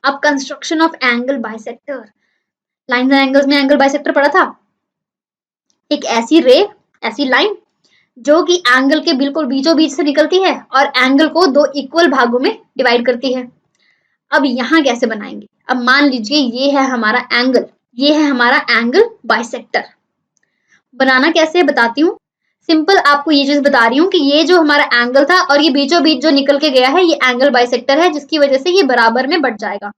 अब construction of angle bisector, lines and angles में angle bisector पढ़ा था, एक ऐसी रे, ऐसी लाइन जो कि एंगल के बिल्कुल बीचों बीच से निकलती है और एंगल को दो इक्वल भागों में डिवाइड करती है। अब यहाँ कैसे बनाएंगे, अब मान लीजिए ये है हमारा एंगल, ये है हमारा एंगल बाइसेक्टर। बनाना कैसे है बताती हूँ। सिंपल आपको ये चीज बता रही हूँ कि ये जो हमारा एंगल था और ये बीचों बीच जो निकल के गया है ये एंगल बाइसेक्टर है, जिसकी वजह से ये बराबर में बढ़ जाएगा।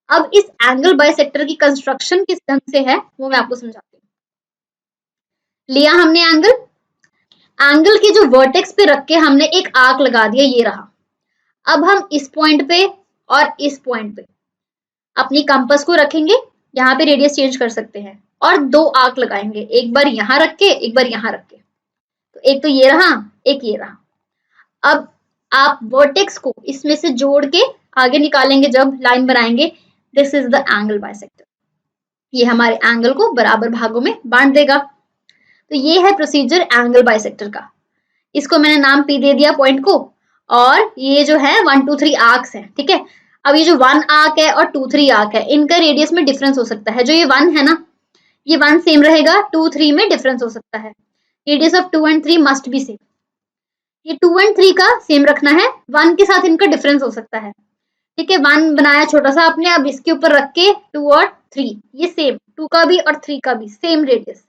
अब इस एंगल बाइसेक्टर की कंस्ट्रक्शन किस ढंग से है वो मैं आपको समझाती हूँ। लिया हमने एंगल, एंगल के जो वर्टेक्स पे रख के हमने एक आर्क लगा दिया, ये रहा। अब हम इस पॉइंट पे और इस पॉइंट पे अपनी कंपास को रखेंगे, यहाँ पे रेडियस चेंज कर सकते हैं और दो आर्क लगाएंगे, एक बार यहाँ रख के एक बार यहाँ रख के। तो एक तो ये रहा, एक ये रहा। अब आप वर्टेक्स को इसमें से जोड़ के आगे निकालेंगे, जब लाइन बनाएंगे, this is the angle bisector. ये हमारे एंगल को बराबर भागों में बांट देगा। तो ये है प्रोसीजर एंगल बाइसेक्टर का। इसको मैंने नाम पी दे दिया पॉइंट को, और ये जो है 1 2 3 आर्क्स है, ठीक है। अब ये जो 1 आर्क है और 2 3 आर्क है, इनका रेडियस में डिफरेंस हो सकता है। जो ये 1 है ना, ये 1 सेम रहेगा, 2 3 में डिफरेंस हो सकता है। Radius of 2 and 3 must be same. ये 2 एंड 3 का सेम रखना है, 1 के साथ इनका डिफरेंस हो सकता है, ठीक है। 1 बनाया छोटा सा आपने, अब इसके ऊपर रख के 2 और 3 ये सेम, 2 का भी और 3 का भी सेम रेडियस।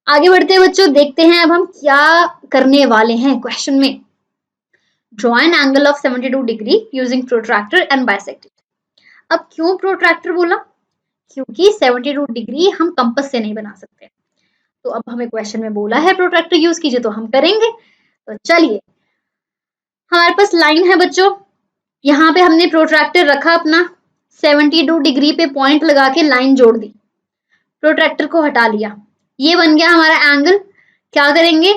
आगे बढ़ते हैं बच्चों, देखते हैं अब हम क्या करने वाले हैं क्वेश्चन में। Draw an angle of 72 degree using protractor and bisect it. अब क्यों प्रोट्रैक्टर बोला, क्योंकि 72 डिग्री हम कंपास से नहीं बना सकते। तो अब हमें क्वेश्चन में बोला है प्रोट्रैक्टर यूज कीजिए, तो हम करेंगे। तो चलिए, हमारे पास लाइन है बच्चों, यहाँ पे हमने प्रोट्रैक्टर रखा अपना, 72 डिग्री पे पॉइंट लगा के लाइन जोड़ दी, प्रोट्रैक्टर को हटा लिया, ये बन गया हमारा एंगल। क्या करेंगे,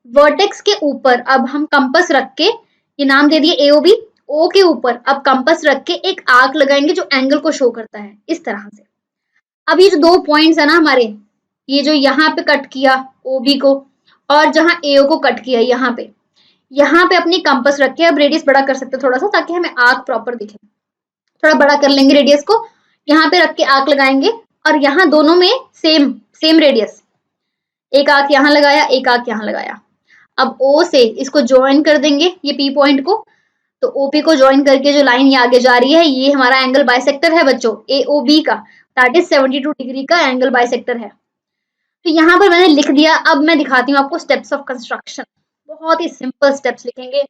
वर्टेक्स के ऊपर अब हम कंपास रख के, ये नाम दे दिए एओबी, ओ के ऊपर अब कंपास रख के एक आर्क लगाएंगे जो एंगल को शो करता है इस तरह से। अब ये जो दो पॉइंट्स है ना हमारे, ये जो यहाँ पे कट किया ओबी को और जहां एओ को कट किया, यहाँ पे अपनी कंपास रख के, अब रेडियस बड़ा कर सकते हैं थोड़ा सा ताकि हमें आर्क प्रॉपर दिखे, थोड़ा बड़ा कर लेंगे रेडियस को, यहाँ पे रख के आर्क लगाएंगे और यहाँ दोनों में सेम रेडियस, एक आर्क यहाँ लगाया, एक आर्क यहाँ लगाया। अब O से इसको ज्वाइन कर देंगे ये P पॉइंट को, तो OP को ज्वाइन करके जो लाइन ये आगे जा रही है, ये हमारा एंगल बाइसेक्टर है बच्चों, AOB का, दैट इज 72 डिग्री का एंगल बाइसेक्टर है। तो यहाँ पर मैंने लिख दिया। अब मैं दिखाती हूँ आपको स्टेप्स ऑफ कंस्ट्रक्शन, बहुत ही सिंपल स्टेप्स लिखेंगे।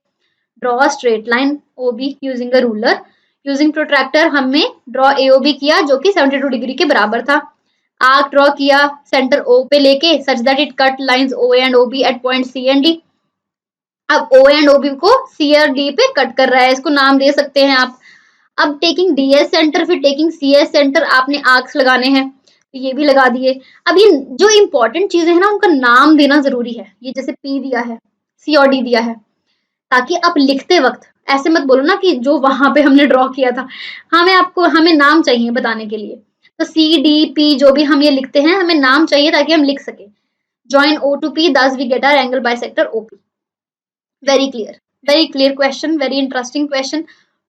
Draw straight line OB using a ruler, using protractor हमने ड्रॉ AOB किया जो कि 72 डिग्री के बराबर था। आर्क ड्रॉ किया सेंटर O पे लेके, such that it cut lines OA and OB at point C and D। अब O एंड OB को C और D पे कट कर रहा है, इसको नाम दे सकते हैं आप। अब टेकिंग DS सेंटर, फिर टेकिंग CS सेंटर, आपने आर्क्स लगाने हैं, ये भी लगा दिए। अब ये जो इंपॉर्टेंट चीजें हैं ना, उनका नाम देना जरूरी है। ये जैसे P दिया है, C और D दिया है, ताकि आप लिखते वक्त ऐसे मत बोलो ना कि जो वहां पे हमने ड्रॉ किया था, हमें नाम चाहिए बताने के लिए। तो C D P जो भी हम ये लिखते हैं, हमें नाम चाहिए ताकि हम लिख सके। Join O to P, thus we get our angle bisector OP. Very clear question, very interesting question.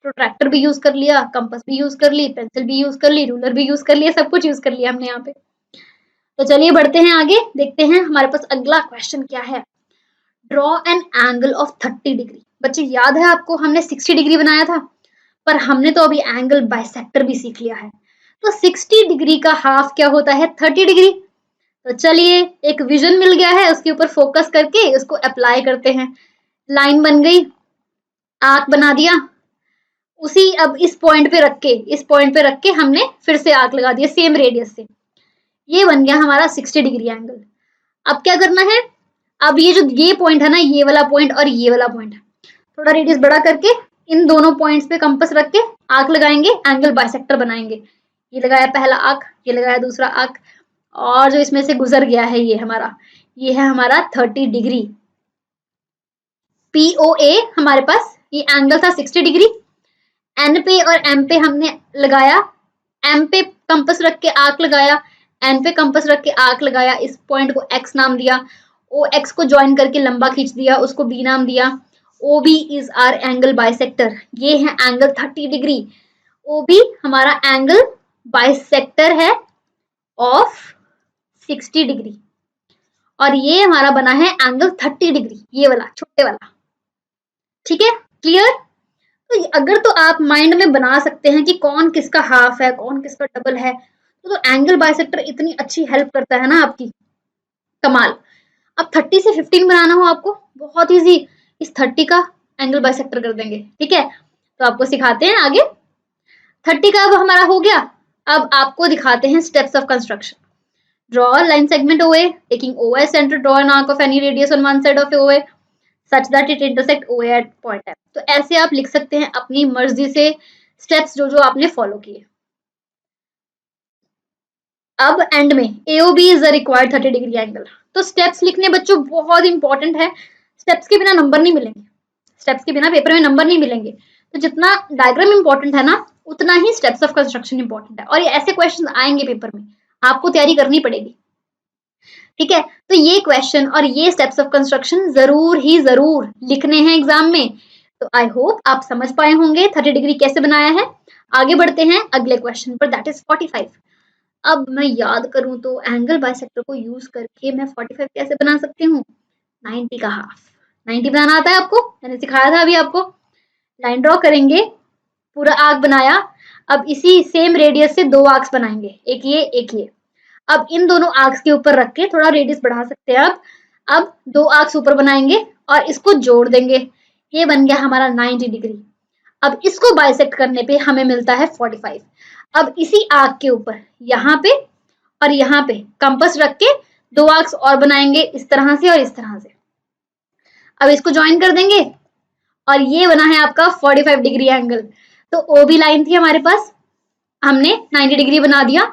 Protractor भी यूज कर लिया, कंपास भी यूज कर ली, पेंसिल भी यूज कर ली, रूलर भी यूज कर लिया, सब कुछ यूज कर लिया हमने यहाँ पे। तो चलिए बढ़ते हैं आगे, देखते हैं हमारे पास अगला क्वेश्चन क्या है। Draw an angle of 30 degree. बच्चे याद है आपको, हमने 60 डिग्री बनाया था, पर हमने तो अभी एंगल बाइसेक्टर भी सीख लिया है। तो 60 डिग्री का हाफ क्या होता है, 30 डिग्री। तो चलिए, एक विजन मिल गया है, उसके ऊपर फोकस करके उसको अप्लाई करते हैं। लाइन बन गई, आर्क बना दिया, उसी अब इस पॉइंट पे रख के हमने फिर से आर्क लगा दिया सेम रेडियस से। ये बन गया हमारा 60 डिग्री एंगल। अब क्या करना है, अब ये पॉइंट है ना, ये वाला पॉइंट और ये वाला पॉइंट, थोड़ा रेडियस बड़ा करके इन दोनों पॉइंट्स पे कंपास रख के आर्क लगाएंगे, एंगल बाइसेक्टर बनाएंगे। ये लगाया पहला आर्क, ये लगाया दूसरा आर्क, और जो इसमें से गुजर गया है ये है हमारा 30 डिग्री। POA हमारे पास ये एंगल था 60 डिग्री। N पे और M पे हमने लगाया, M पे कंपास रख के आर्क लगाया, N पे कंपास रख के आर्क लगाया, इस पॉइंट को X नाम दिया, OX को ज्वाइन करके लंबा खींच दिया, उसको B नाम दिया। OB is hour angle bisector, ये है एंगल 30 डिग्री। OB हमारा एंगल बाइसेक्टर है ऑफ 60 डिग्री, और ये हमारा बना है एंगल 30 डिग्री, ये वाला छोटे वाला। ठीक है, क्लियर? तो अगर तो आप माइंड में बना सकते हैं कि कौन किसका हाफ है, कौन किसका डबल है, तो एंगल बाइसेक्टर इतनी अच्छी हेल्प करता है ना आपकी, कमाल। अब 30 से 15 बनाना हो आपको, बहुत इजी, इस 30 का एंगल बाइसेक्टर कर देंगे। ठीक है, तो आपको सिखाते हैं आगे। 30 का अब हमारा हो गया। अब आपको दिखाते हैं steps of construction. Draw line segment OA, taking OA centre, draw an arc of any radius on one side of OA such that it intersect OA at point F। तो ऐसे आप लिख सकते हैं अपनी मर्जी से स्टेप्स जो जो आपने फॉलो किए। अब एंड में AOB is the required 30 degree angle. तो स्टेप्स लिखने बच्चों बहुत इंपॉर्टेंट है, स्टेप्स के बिना नंबर नहीं मिलेंगे, स्टेप्स के बिना पेपर में नंबर नहीं मिलेंगे। तो जितना डायग्राम इंपॉर्टेंट है ना, उतना ही स्टेप्स ऑफ कंस्ट्रक्शन इंपॉर्टेंट है, और ये ऐसे क्वेश्चन आएंगे पेपर में, आपको तैयारी करनी पड़ेगी। ठीक है, तो ये क्वेश्चन और ये स्टेप्स ऑफ कंस्ट्रक्शन जरूर ही जरूर लिखने हैं एग्जाम में। तो आई होप आप समझ पाए होंगे 30 डिग्री कैसे बनाया है। आगे बढ़ते हैं अगले क्वेश्चन पर, दैट इज 45। अब मैं याद करूं तो एंगल बाइसेक्टर को यूज करके मैं 45 कैसे बना सकती हूँ? 90 का हाफ। 90 बनाना आता है आपको, मैंने सिखाया था अभी आपको। लाइन ड्रॉ करेंगे, पूरा आर्क बनाया। अब इसी सेम रेडियस से दो आर्क्स बनाएंगे, एक ये एक ये। अब इन दोनों आर्क्स के ऊपर रख के थोड़ा रेडियस बढ़ा सकते हैं आप। अब दो आर्क्स ऊपर बनाएंगे और इसको जोड़ देंगे, ये बन गया हमारा 90 डिग्री। अब इसको बाइसेक्ट करने पे हमें मिलता है 45। अब इसी आर्क के ऊपर यहाँ पे और यहाँ पे कंपास रख के दो आर्क्स और बनाएंगे, इस तरह से और इस तरह से। अब इसको ज्वाइन कर देंगे और ये बना है आपका 45 डिग्री एंगल। तो OB लाइन थी हमारे पास, हमने 90 डिग्री बना दिया,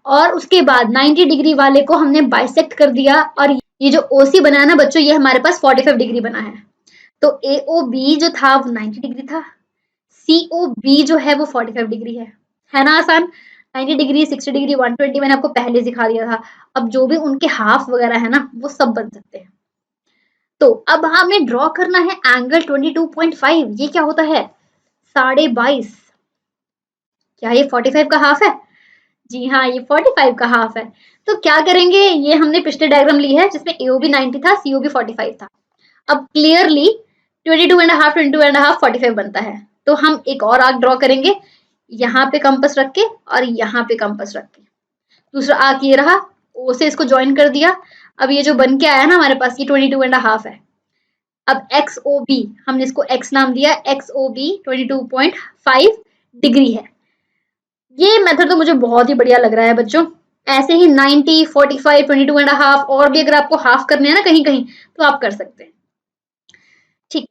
और उसके बाद 90 डिग्री वाले को हमने बाइसेक्ट कर दिया, और ये जो OC बना है ना बच्चों, ये हमारे पास 45 डिग्री बना है। तो AOB जो था वो 90 डिग्री था, COB जो है वो 45 डिग्री है ना आसान। 90 डिग्री, 60 डिग्री, 120 मैंने आपको पहले सिखा दिया था। अब जो भी उनके हाफ वगैरह है ना, वो सब बन सकते हैं। तो अब हमें ड्रॉ करना है एंगल 22.5। ये क्या होता है? 22.5। क्या ये 45 का हाफ है? जी हाँ, ये 45 का हाफ है। तो क्या करेंगे, ये हमने पिछले डायग्राम ली है जिसमें AOB 90 था, COB 45 था। अब क्लियरली 22.5 22.5 45 बनता है। तो हम एक और आर्क ड्रॉ करेंगे, यहाँ पे कंपास रख के और यहाँ पे कंपास रख के। दूसरा आर्क ये रहा, O से इसको ज्वाइन कर दिया। अब ये जो बन के आया ना हमारे पास, ये 22.5 है। अब XOB हमने इसको X नाम दिया, XOB 22.5 डिग्री है। ये मेथड तो मुझे बहुत ही बढ़िया लग रहा है बच्चों। ऐसे ही 90, 45, 22.5 और भी अगर आपको हाफ करने हैं ना कहीं कहीं, तो आप कर सकते हैं। ठीक,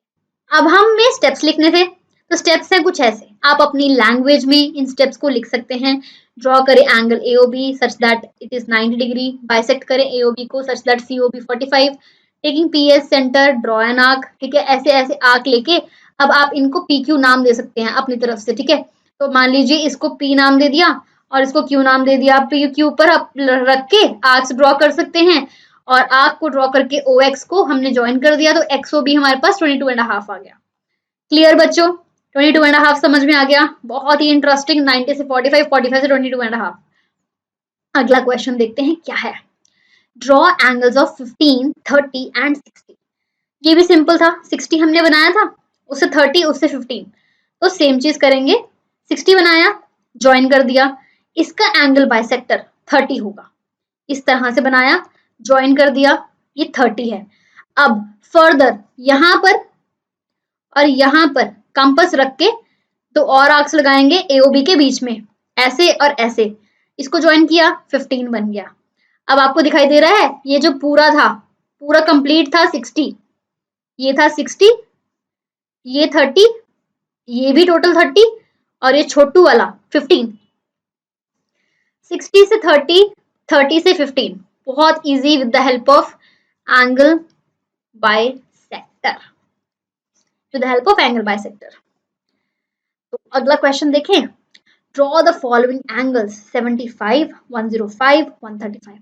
अब हमें स्टेप्स लिखने थे। तो स्टेप्स हैं कुछ ऐसे, आप अपनी लैंग्वेज में इन स्टेप्स को लिख सकते हैं। ड्रॉ करें angle AOB such that it is 90 degree, bisect करें AOB को such that COB 45, taking PS centre, draw an arc. ठीक है, ऐसे ऐसे आर्क लेके अब आप इनको PQ नाम दे सकते हैं अपनी तरफ से। ठीक है, तो मान लीजिए इसको P नाम दे दिया और इसको Q नाम दे दिया। आप PQ पर आप रख के आर्क्स ड्रॉ कर सकते हैं, और आर्क को ड्रॉ करके OX को हमने ज्वाइन कर दिया, तो XOB हमारे पास 22.5 आ गया। क्लियर बच्चों? 22.5 समझ में आ गया? बहुत ही इंटरेस्टिंग। 90 से 45, 45 से 22.5। अगला क्वेश्चन देखते हैं क्या है। Draw angles of 15, 30 and 60। ये भी सिंपल था, 60 हमने बनाया था, उससे 30, उससे 15, तो सेम चीज करेंगे। 60 बनाया, ज्वाइन कर दिया, इसका एंगल बाइसेक्टर 30 होगा। इस तरह से बनाया, ज्वाइन कर दिया, ये 30 है। अब फर्दर यहाँ पर और यहाँ पर कंपास रख के तो और आर्क्स लगाएंगे AOB के बीच में, ऐसे और ऐसे। इसको ज्वाइन किया, 15 बन गया। अब आपको दिखाई दे रहा है, ये जो पूरा था, पूरा कंप्लीट था 60, ये था 60, ये 30, ये भी टोटल 30, और ये छोटू वाला 15। 60 से 30, 30 से 15, बहुत easy with the help of angle bisector, with the help of angle bisector. तो अगला क्वेश्चन देखें। Draw the following angles 75, 105, 135।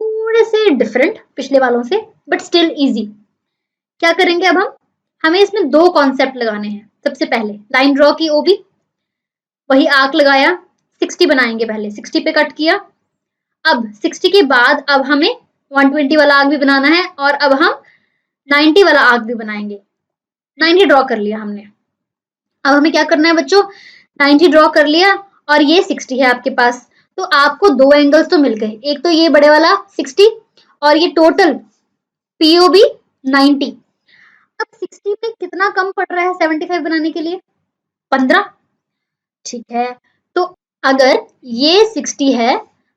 थोड़े से डिफरेंट पिछले वालों से, बट स्टिल इजी। क्या करेंगे अब हम? हमें इसमें दो कॉन्सेप्ट लगाने हैं। सबसे पहले लाइन ड्रॉ की OB, वही आर्क लगाया, 60 बनाएंगे, पहले 60 पे कट किया। अब 60 के बाद अब हमें 120 वाला आर्क भी बनाना है और अब हम 90 वाला आर्क भी बनाएंगे। 90 ड्रॉ कर लिया हमने। अब हमें क्या करना है बच्चों, 90 ड्रॉ कर लिया और ये 60 है आपके पास, तो आपको दो एंगल्स तो मिल गए, एक तो ये बड़े वाला 60 और ये टोटल पीओबी 90। अब 60 पे कितना कम पड़ रहा है 75 बनाने के लिए, 15। ठीक है, तो अगर ये 60 है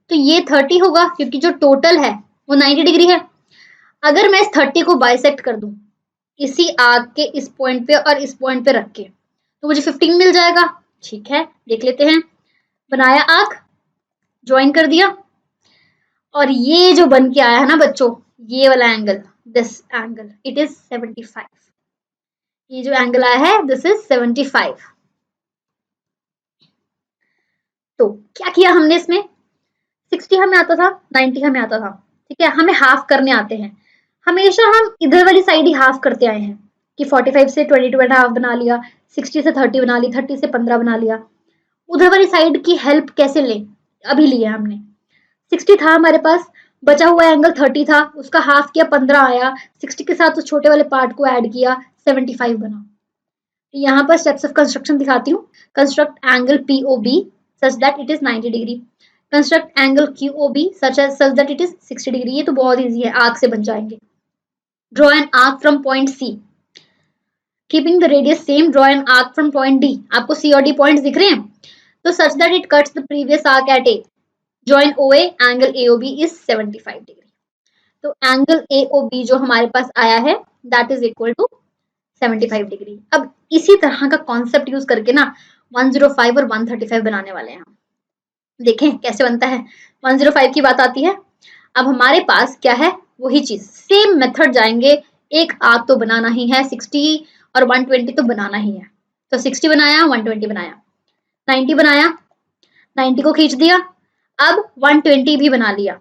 तो ये 30 होगा, क्योंकि जो टोटल है वो 90 डिग्री है। अगर मैं इस 30 को बाइसेक्ट कर दूं इसी आर्क के इस पॉइंट पे और इस पॉइंट पे रख के, तो मुझे 15 मिल जाएगा। ठीक है, देख लेते हैं। बनाया आर्क, ज्वाइन कर दिया, और ये जो बन के आया है ना बच्चों, ये वाला angle, this angle it is 75। ये जो एंगल आया है दिस इज 75। तो क्या किया हमने इसमें, 60 हमें आता था, 90 हमें आता था, ठीक है, हमें हाफ करने आते हैं। हमेशा हम इधर वाली साइड ही हाफ करते आए हैं कि 45 से 22.5 बना लिया, 60 से 30 बना ली, 30 से 15 बना लिया। उधर वाली साइड की हेल्प कैसे लें, अभी लिया हमने। 60 था हमारे पास, बचा हुआ एंगल 30 था, उसका हाफ किया 15 आया, 60 के साथ उस छोटे वाले पार्ट को ऐड किया, 75 बना। यहाँ पर स्टेप्स ऑफ कंस्ट्रक्शन दिखाती हूँ। Construct angle POB such that it is 90 degree. Construct angle QOB such that it is 60 degree. ये तो बहुत इजी है, आर्क से बन जाएंगे। Draw an arc from point C, keeping the radius same, draw an arc from point D. आपको C और D points दिख रहे हैं, तो such that it cuts the previous arc at A, join OA, angle AOB is 75 degree. तो angle AOB जो हमारे पास आया है that is equal to 75 degree. अब इसी तरह का कॉन्सेप्ट यूज करके ना 105 और 135 बनाने वाले हैं हम। देखें कैसे बनता है। 105 की बात आती है, अब हमारे पास क्या है, वही चीज, सेम मेथड जाएंगे। एक आर्क तो बनाना ही है, 60 और 120 तो बनाना ही है। तो 60 बनाया, 120 बनाया, 90 बनाया, 90 को खींच दिया, अब 120 भी बना लिया।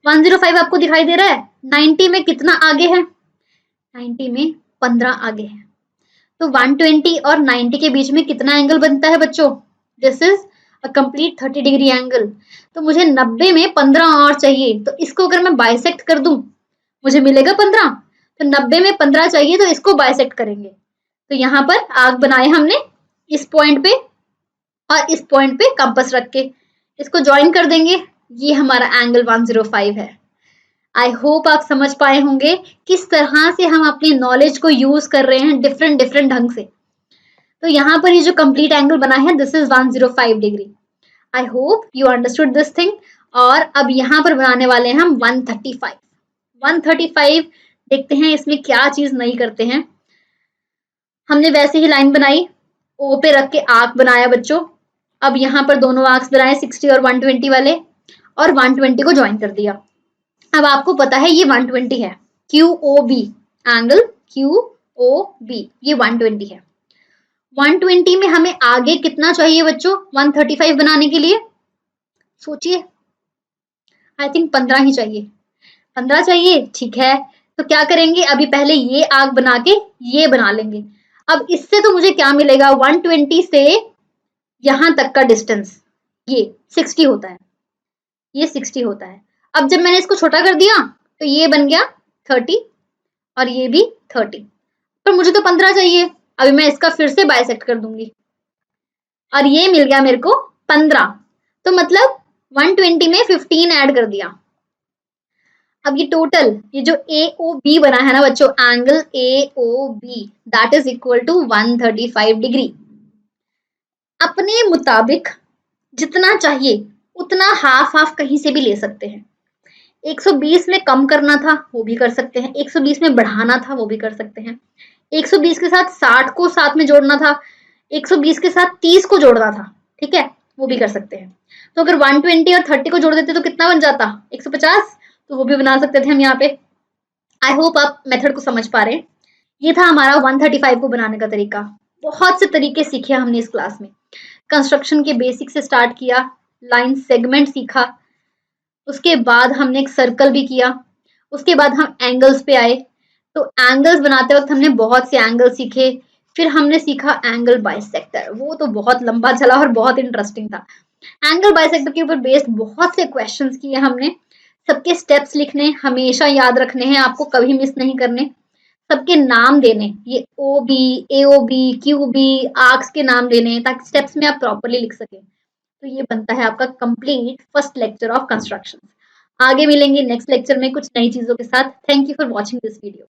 105 आपको दिखाई दे रहा है, 90 में कितना आगे है, 90 में 15 आगे है। तो 120 और 90 के बीच में कितना एंगल बनता है बच्चों, this is a complete 30 degree angle. तो मुझे 90 में 15 और चाहिए, तो इसको अगर मैं बाइसेक्ट कर दूं मुझे मिलेगा 15। तो 90 में 15 चाहिए, तो इसको बाइसेक्ट करेंगे। तो यहाँ पर आर्क बनाए हमने इस पॉइंट पे और इस पॉइंट पे कंपास रख के इसको ज्वाइन कर देंगे। ये हमारा एंगल 105 है। आई होप आप समझ पाए होंगे किस तरह से हम अपनी नॉलेज को यूज कर रहे हैं डिफरेंट डिफरेंट ढंग से। तो यहाँ पर ये जो कंप्लीट एंगल बना है this is 105 degree. I hope you understood this thing. और अब यहाँ पर बनाने वाले हैं हम 135। 135 देखते हैं इसमें क्या चीज नहीं करते हैं। हमने वैसे ही लाइन बनाई, ओ पे रख के आर्क बनाया बच्चों। अब यहाँ पर दोनों आर्क्स बनाए 60 और 120 वाले, और 120 को ज्वाइन कर दिया। अब आपको पता है ये 120 है, Q O B, angle Q O B, ये 120 है। 120 में हमें आगे कितना चाहिए बच्चों 135 बनाने के लिए, सोचिए। आई थिंक 15 ही चाहिए, 15 चाहिए, ठीक है। तो क्या करेंगे, अभी पहले ये आर्क बना के ये बना लेंगे। अब इससे तो मुझे क्या मिलेगा, 120 से यहां तक का डिस्टेंस ये 60 होता है, ये 60 होता है। अब जब मैंने इसको छोटा कर दिया तो ये बन गया 30 और ये भी 30, पर मुझे तो 15 चाहिए। अभी मैं इसका फिर से बाइसेक्ट कर दूंगी और ये मिल गया मेरे को 15। तो मतलब 120 में 15 ऐड कर दिया। अब ये टोटल, ये जो ए ओ बी बना है ना बच्चों, angle A O B that is equal to 135 degree. अपने मुताबिक जितना चाहिए उतना हाफ हाफ कहीं से भी ले सकते हैं। 120 में कम करना था वो भी कर सकते हैं, 120 में बढ़ाना था वो भी कर सकते हैं, 120 के साथ 60 को साथ में जोड़ना था, 120 के साथ 30 को जोड़ना था, ठीक है, वो भी कर सकते हैं। तो अगर 120 और 30 को जोड़ देते तो कितना बन जाता, 150, तो वो भी बना सकते थे हम यहाँ पे। आई होप आप मेथड को समझ पा रहे हैं। ये था हमारा 135 को बनाने का तरीका। बहुत से तरीके सीखे हमने इस क्लास में। कंस्ट्रक्शन के बेसिक से स्टार्ट किया, लाइन सेगमेंट सीखा, उसके बाद हमने एक सर्कल भी किया, उसके बाद हम एंगल्स पे आए। तो एंगल्स बनाते वक्त हमने बहुत से एंगल सीखे, फिर हमने सीखा एंगल बाइसेक्टर, वो तो बहुत लंबा चला और बहुत इंटरेस्टिंग था। एंगल बाइसेक्टर के ऊपर बेस्ड बहुत से क्वेश्चंस किए हमने। सबके स्टेप्स लिखने, हमेशा याद रखने हैं, आपको कभी मिस नहीं करने। सबके नाम देने, ये O B, A O B, Q B, arcs के नाम लेने, ताकि स्टेप्स में आप प्रॉपरली लिख सकें। तो ये बनता है आपका complete first lecture of construction. आगे मिलेंगे नेक्स्ट लेक्चर में कुछ नई चीजों के साथ। Thank you for watching this video.